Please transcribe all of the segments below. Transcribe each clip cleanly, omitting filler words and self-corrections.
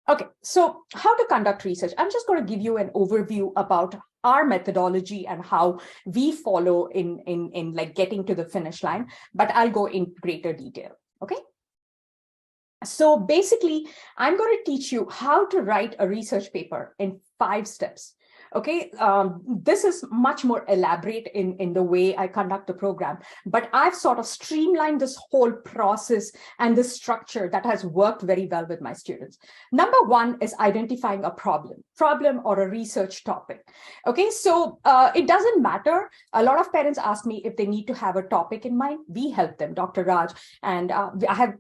Okay, so how to conduct research? I'm just going to give you an overview about our methodology and how we follow in like getting to the finish line, but I'll go in greater detail. Okay. So basically, I'm going to teach you how to write a research paper in 5 steps. Okay, this is much more elaborate in the way I conduct the program, but I've sort of streamlined this whole process and the structure that has worked very well with my students. Number 1 is identifying a problem or a research topic. Okay, so it doesn't matter. A lot of parents ask me if they need to have a topic in mind. We help them, Dr. Raj, and I have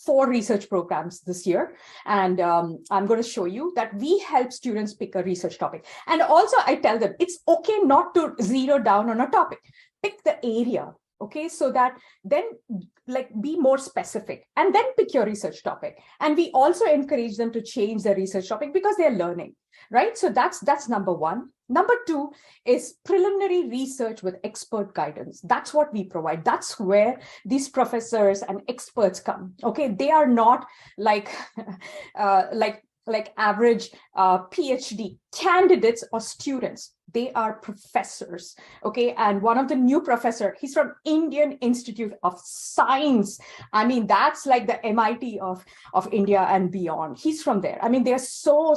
4 research programs this year, and I'm going to show you that we help students pick a research topic. And also I tell them it's okay not to zero down on a topic. Pick the area, okay, so that then like be more specific and then pick your research topic. And we also encourage them to change their research topic because they're learning, right? So that's number 1. Number 2 is preliminary research with expert guidance. That's what we provide. That's where these professors and experts come. Okay, they are not like like average PhD candidates or students. They are professors, okay? And one of the new professor, he's from Indian Institute of Science. I mean, that's like the MIT of India and beyond. He's from there. I mean, they're so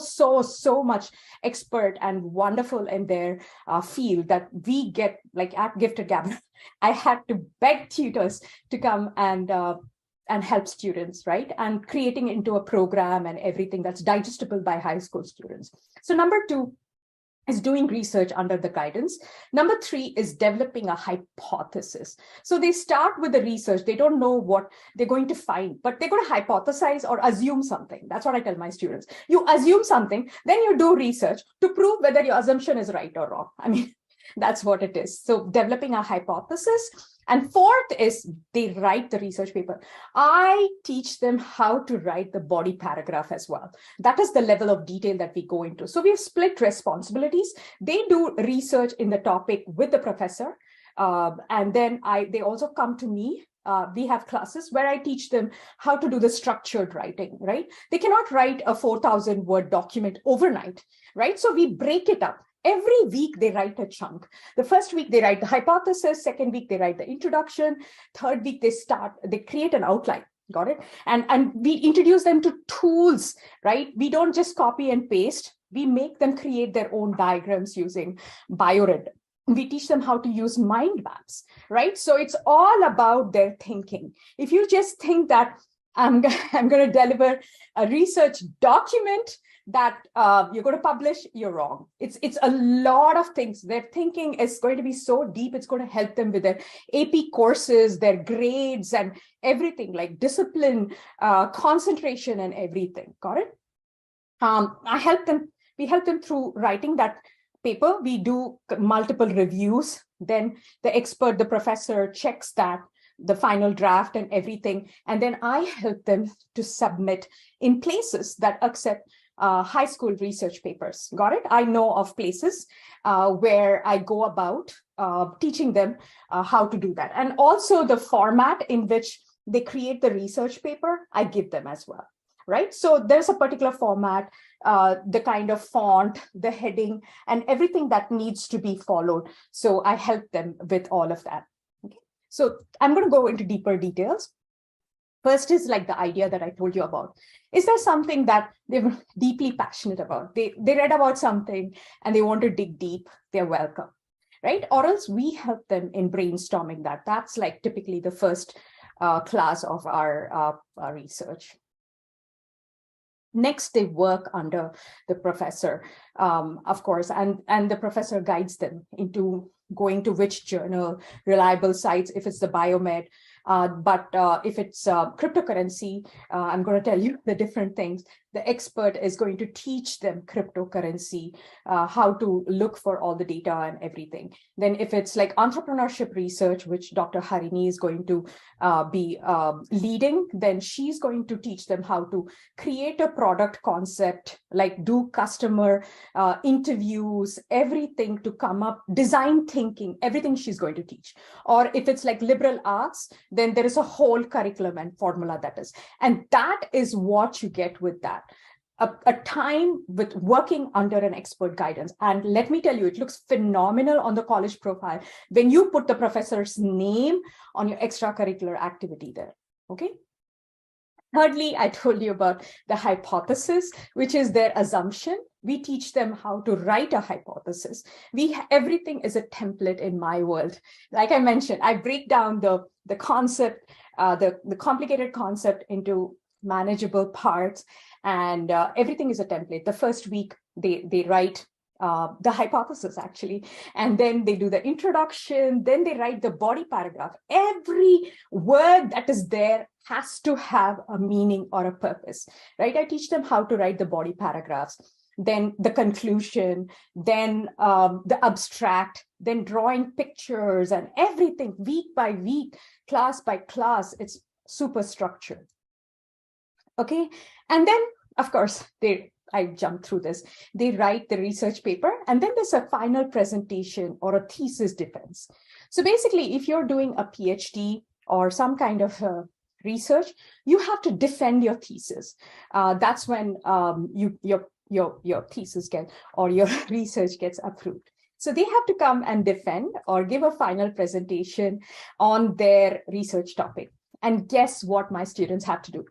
much expert and wonderful in their field that we get, like at Gifted Gab, I had to beg tutors to come and help students, right? And creating into a program and everything that's digestible by high school students. So number 2 is doing research under the guidance. Number 3 is developing a hypothesis. So they start with the research. They don't know what they're going to find, but they're going to hypothesize or assume something. That's what I tell my students. You assume something, then you do research to prove whether your assumption is right or wrong. I mean, that's what it is. So developing a hypothesis. And 4th is they write the research paper. I teach them how to write the body paragraph as well. That is the level of detail that we go into. So we've split responsibilities. They do research in the topic with the professor. And then they also come to me. We have classes where I teach them how to do the structured writing, right? They cannot write a 4,000 word document overnight, right? So we break it up. Every week they write a chunk. The first week they write the hypothesis, second week they write the introduction, third week they create an outline. Got it? And we introduce them to tools, right? We don't just copy and paste. We make them create their own diagrams using BioRed. We teach them how to use mind maps, right? So it's all about their thinking. If you just think that I'm going to deliver a research document that you're going to publish, you're wrong. It's a lot of things. Their thinking is going to be so deep. It's going to help them with their AP courses, their grades, and everything like discipline, concentration, and everything. Got it? We help them through writing that paper. We do multiple reviews. Then the professor checks that, the final draft and everything. And then I help them to submit in places that accept high school research papers. Got it? I know of places where I go about teaching them how to do that. And also the format in which they create the research paper, I give them as well, right? So there's a particular format, the kind of font, the heading, and everything that needs to be followed. So I help them with all of that. Okay. So I'm going to go into deeper details. First is like the idea that I told you about. Is there something that they're deeply passionate about? They read about something and they want to dig deep, they're welcome, right? Or else we help them in brainstorming that. That's like typically the first class of our research. Next, they work under the professor, of course, and the professor guides them into going to which journal, reliable sites, if it's the biomed, but if it's cryptocurrency, I'm going to tell you the different things. The expert is going to teach them cryptocurrency, how to look for all the data and everything. Then if it's like entrepreneurship research, which Dr. Harini is going to be leading, then she's going to teach them how to create a product concept, like do customer interviews, everything to come up, design thinking, everything she's going to teach. Or if it's like liberal arts, then there is a whole curriculum and formula that is. And that is what you get with that. a time with working under an expert guidance. And let me tell you, it looks phenomenal on the college profile when you put the professor's name on your extracurricular activity there, okay? Thirdly, I told you about the hypothesis, which is their assumption. We teach them how to write a hypothesis. Everything is a template in my world. Like I mentioned, I break down the concept, the complicated concept into manageable parts, and everything is a template. The first week, they write the hypothesis, actually, and then they do the introduction, then they write the body paragraph. Every word that is there has to have a meaning or a purpose, right? I teach them how to write the body paragraphs, then the conclusion, then the abstract, then drawing pictures and everything week by week, class by class. It's super structured. Okay, and then of course I jumped through this. They write the research paper, and then there's a final presentation or a thesis defense. So basically, if you're doing a PhD or some kind of research, you have to defend your thesis. That's when your thesis or your research gets approved. So they have to come and defend or give a final presentation on their research topic. And guess what my students have to do?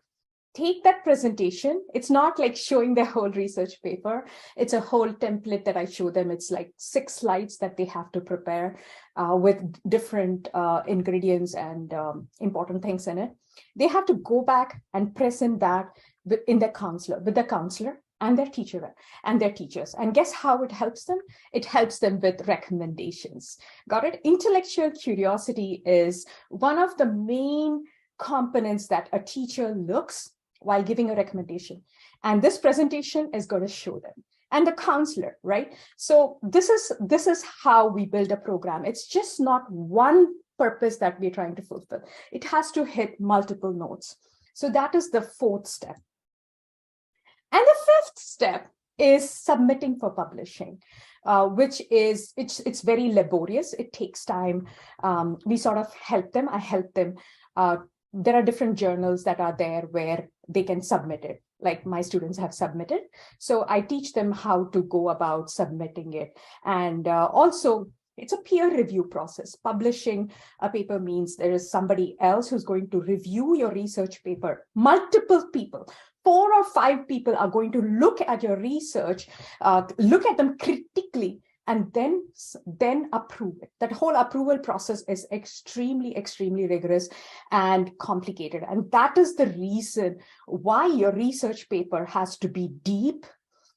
Take that presentation. It's not like showing their whole research paper. It's a whole template that I show them. It's like 6 slides that they have to prepare with different ingredients and important things in it. They have to go back and present that with the counselor and their teacher and their teachers. And guess how it helps them? It helps them with recommendations. Got it? Intellectual curiosity is one of the main components that a teacher looks while giving a recommendation. And this presentation is going to show them. And the counselor, right? So this is how we build a program. It's just not one purpose that we're trying to fulfill. It has to hit multiple notes. So that is the 4th step. And the 5th step is submitting for publishing, which is, it's very laborious. It takes time. We sort of help them. I help them. There are different journals that are there where they can submit it, like my students have submitted. So I teach them how to go about submitting it. And also, it's a peer review process. Publishing a paper means there is somebody else who's going to review your research paper. Multiple people, 4 or 5 people are going to look at your research, look at them critically, and then approve it. That whole approval process is extremely, extremely rigorous and complicated. And that is the reason why your research paper has to be deep.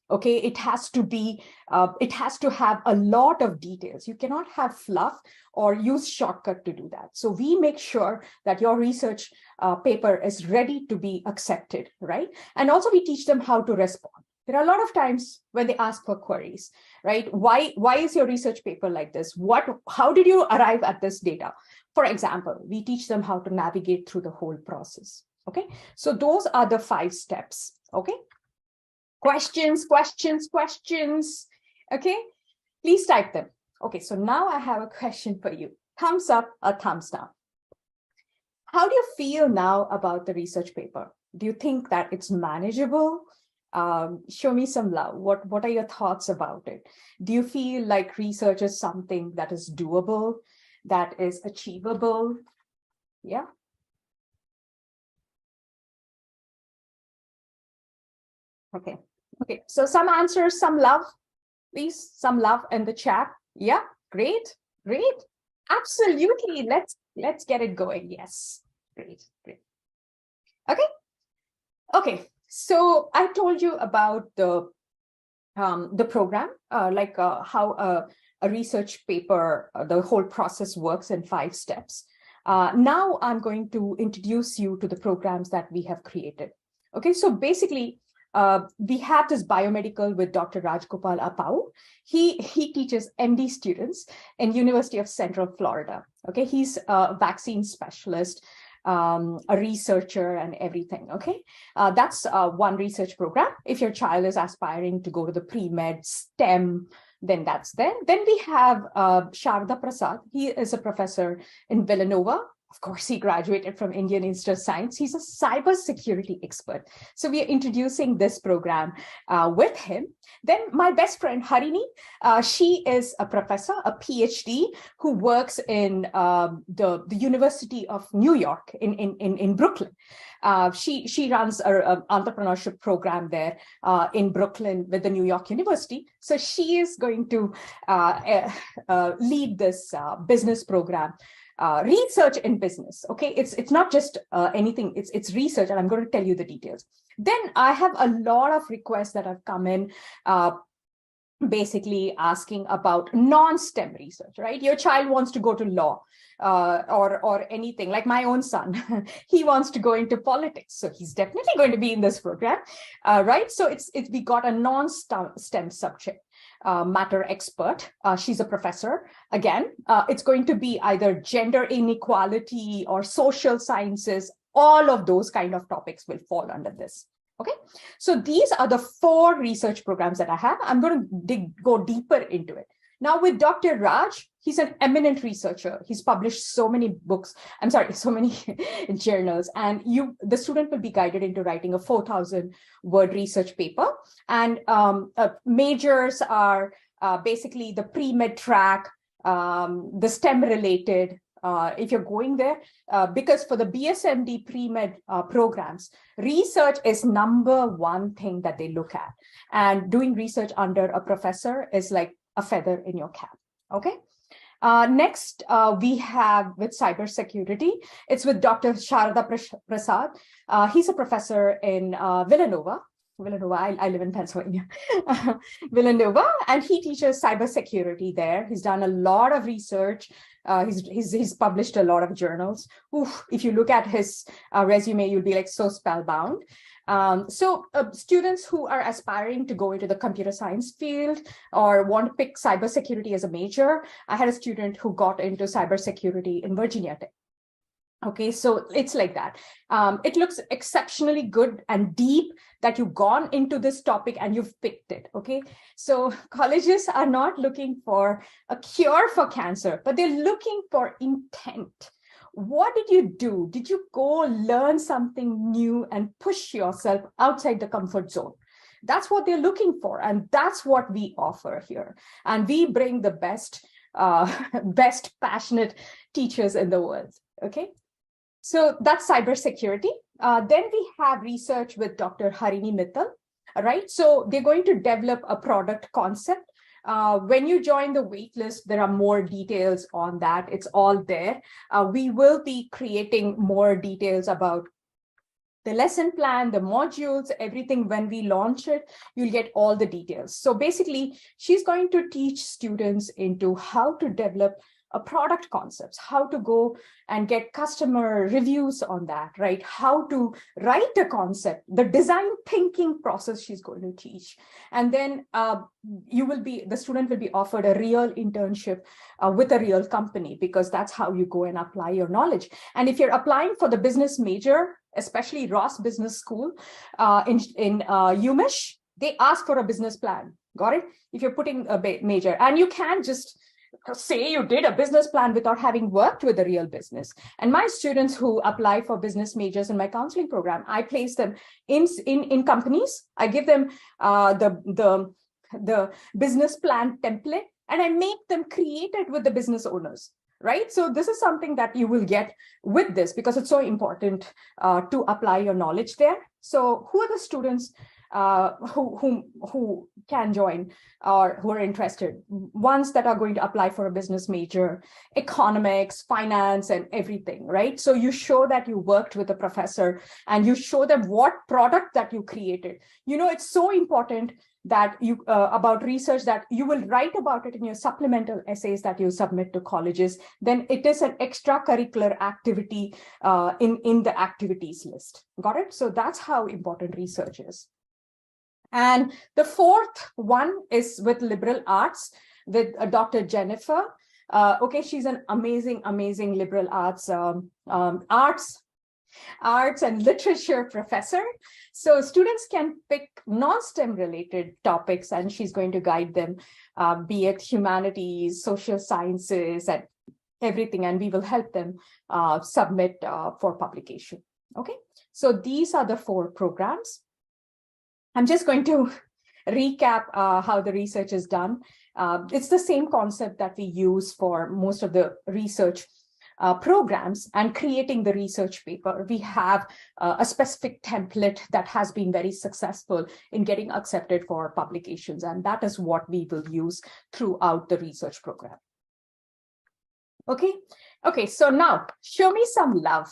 Okay, it has to have a lot of details. You cannot have fluff or use shortcut to do that. So we make sure that your research paper is ready to be accepted, right? And also we teach them how to respond. There are a lot of times when they ask for queries, right? Why is your research paper like this? How did you arrive at this data? For example, we teach them how to navigate through the whole process. Okay, so those are the 5 steps. Okay, questions. Okay, please type them. Okay, so now I have a question for you. Thumbs up or thumbs down? How do you feel now about the research paper? Do you think that it's manageable? Show me some love. What are your thoughts about it? Do you feel like research is something that is doable, that is achievable? Yeah. Okay. Okay. So some answers, some love, please. Some love in the chat. Yeah. Great. Great. Absolutely. Let's get it going. Yes. Great. Great. Okay. Okay. So I told you about the program, how a research paper, the whole process works in 5 steps. Now I'm going to introduce you to the programs that we have created. Okay, so basically, we have this biomedical with Dr. Rajgopal Apau. He teaches MD students in University of Central Florida. Okay, he's a vaccine specialist, a researcher and everything. Okay, that's one research program. If your child is aspiring to go to the pre-med STEM, then that's there. Then we have Sharda Prasad. He is a professor in Villanova, Of course, he graduated from Indian Institute of Science. He's a cybersecurity expert. So we are introducing this program with him. Then my best friend, Harini, she is a professor, a PhD, who works in the University of New York in Brooklyn. She runs an entrepreneurship program there in Brooklyn with the New York University. So she is going to lead this business program. Research in business. Okay, it's not just anything, it's research, and I'm going to tell you the details. Then I have a lot of requests that have come in, basically asking about non-STEM research, right? Your child wants to go to law or anything, like my own son. He wants to go into politics, so he's definitely going to be in this program, right? So we got a non-STEM subject matter expert. She's a professor. Again, it's going to be either gender inequality or social sciences. All of those kind of topics will fall under this. Okay, so these are the 4 research programs that I have. I'm going to go deeper into it. Now with Dr. Raj, he's an eminent researcher. He's published so many books, so many journals, and the student will be guided into writing a 4,000-word research paper. And majors are basically the pre-med track, the STEM related, if you're going there, because for the BSMD pre-med programs, research is #1 thing that they look at. And doing research under a professor is like a feather in your cap, okay? Next, we have with cybersecurity, it's with Dr. Sharada Prasad. He's a professor in Villanova, I live in Pennsylvania, Villanova, and he teaches cybersecurity there. He's done a lot of research. He's published a lot of journals. Oof, if you look at his resume, you'll be like so spellbound. So students who are aspiring to go into the computer science field or want to pick cybersecurity as a major, I had a student who got into cybersecurity in Virginia Tech. Okay, so it's like that. It looks exceptionally good and deep that you've gone into this topic and you've picked it, okay? So colleges are not looking for a cure for cancer, but they're looking for intent. What did you do? Did you go learn something new and push yourself outside the comfort zone? That's what they're looking for, and that's what we offer here. And we bring the best passionate teachers in the world, okay? So that's cybersecurity. Then we have research with Dr. Harini Mittal, right? So they're going to develop a product concept. When you join the waitlist, there are more details on that. It's all there. We will be creating more details about the lesson plan, the modules, everything. When we launch it, you'll get all the details. So basically, she's going to teach students into how to develop a product concepts, how to go and get customer reviews on that, right? How to write a concept, the design thinking process she's going to teach. And then the student will be offered a real internship with a real company, because that's how you go and apply your knowledge. And if you're applying for the business major, especially Ross Business School in UMich, they ask for a business plan. Got it? If you're putting a major, and you can't just say you did a business plan without having worked with a real business. And my students who apply for business majors in my counseling program, I place them in companies. I give them the business plan template, and I make them create it with the business owners, right? So this is something that you will get with this, because it's so important to apply your knowledge there. So who are the students who can join or who are interested? Ones that are going to apply for a business major, economics, finance, and everything, right? So you show that you worked with a professor and you show them what product that you created. You know, it's so important that you about research that you will write about it in your supplemental essays that you submit to colleges. Then it is an extracurricular activity in the activities list. Got it? So that's how important research is. And the fourth one is with liberal arts with Dr. Jennifer. Okay, she's an amazing liberal arts arts and literature professor. So students can pick non-STEM related topics, and she's going to guide them, be it humanities, social sciences, and everything, and we will help them submit for publication. Okay, so these are the 4 programs. I'm just going to recap how the research is done. It's the same concept that we use for most of the research programs and creating the research paper. We have a specific template that has been very successful in getting accepted for publications, and that is what we will use throughout the research program. Okay, so now show me some love.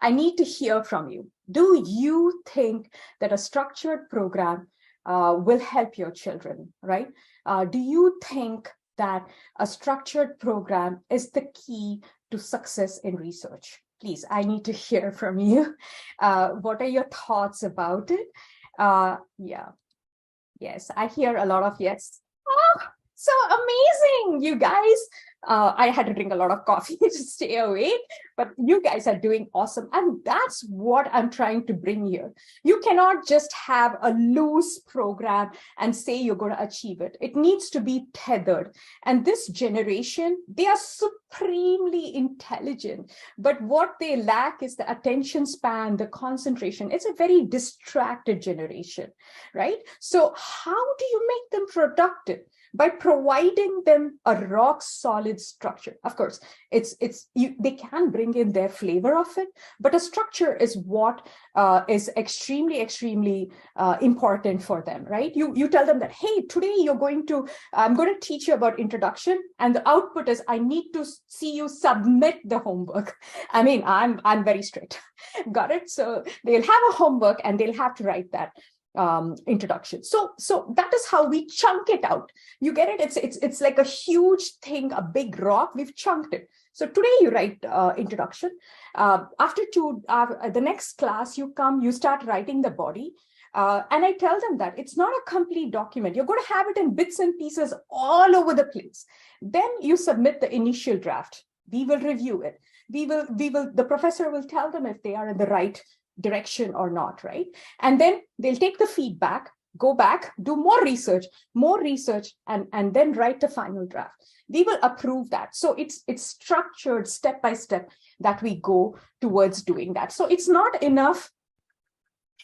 I need to hear from you. Do you think that a structured program will help your children, right? Do you think that a structured program is the key to success in research? Please, I need to hear from you. What are your thoughts about it? Yeah, yes, I hear a lot of yes. Oh, so amazing, you guys. I had to drink a lot of coffee to stay awake, but you guys are doing awesome. And that's what I'm trying to bring here. You cannot just have a loose program and say you're going to achieve it. It needs to be tethered. And this generation, they are supremely intelligent, but what they lack is the attention span, the concentration. It's a very distracted generation, right? So how do you make them productive? By providing them a rock solid structure. Of course, they can bring in their flavor of it, but a structure is what is extremely important for them, right? You tell them that, hey, today I'm going to teach you about introduction, and the output is I need to see you submit the homework. I mean, I'm very strict. Got it? So they'll have a homework and they'll have to write that introduction. So that is how we chunk it out. You get it? It's like a huge thing, a big rock. We've chunked it. So today you write introduction. After the next class you come, you start writing the body. And I tell them that it's not a complete document. You're going to have it in bits and pieces all over the place. Then you submit the initial draft. We will review it. The professor will tell them if they are in the right direction or not, right? And then they'll take the feedback, go back, do more research, and then write the final draft. We will approve that. So it's structured step by step that we go towards doing that. So it's not enough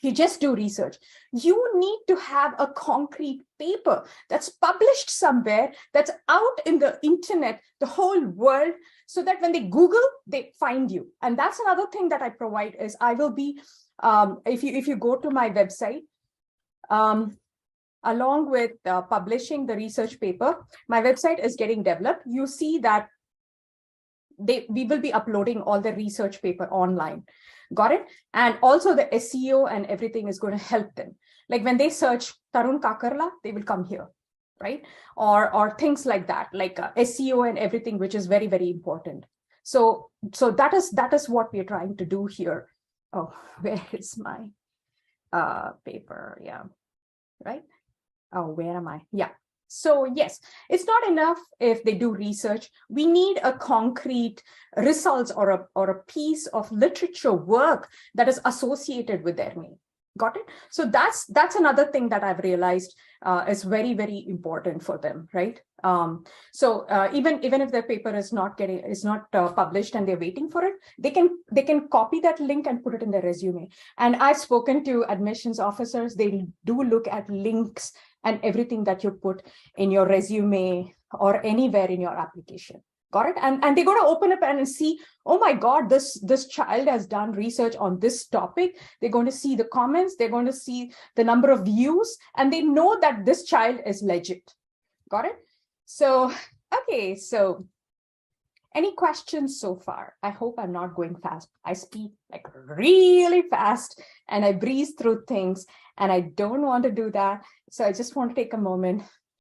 you just do research. You need to have a concrete paper that's published somewhere, that's out in the internet, the whole world, so that when they Google, they find you. And that's another thing that I provide is I will be, if you go to my website, along with publishing the research paper, my website is getting developed. You see that we will be uploading all the research paper online. Got it? And also the SEO and everything is going to help them. Like when they search Tarun Kakarla, they will come here, right? Or things like that, like SEO and everything, which is very, very important. So that is what we're trying to do here. Oh, where is my paper? Yeah, right? Oh, where am I? Yeah. So yes, it's not enough if they do research. We need a concrete results or a piece of literature work that is associated with their name. Got it? So that's another thing that I've realized is very, very important for them, right? So even if their paper is not published and they're waiting for it, they can copy that link and put it in their resume. And I've spoken to admissions officers. They do look at links and everything that you put in your resume or anywhere in your application. Got it? And they're going to open up and see, oh my God, this child has done research on this topic. They're going to see the comments, they're going to see the number of views, and they know that this child is legit. Got it? So, okay, so any questions so far? I hope I'm not going fast. I speak like really fast and I breeze through things, and I don't want to do that. So I just want to take a moment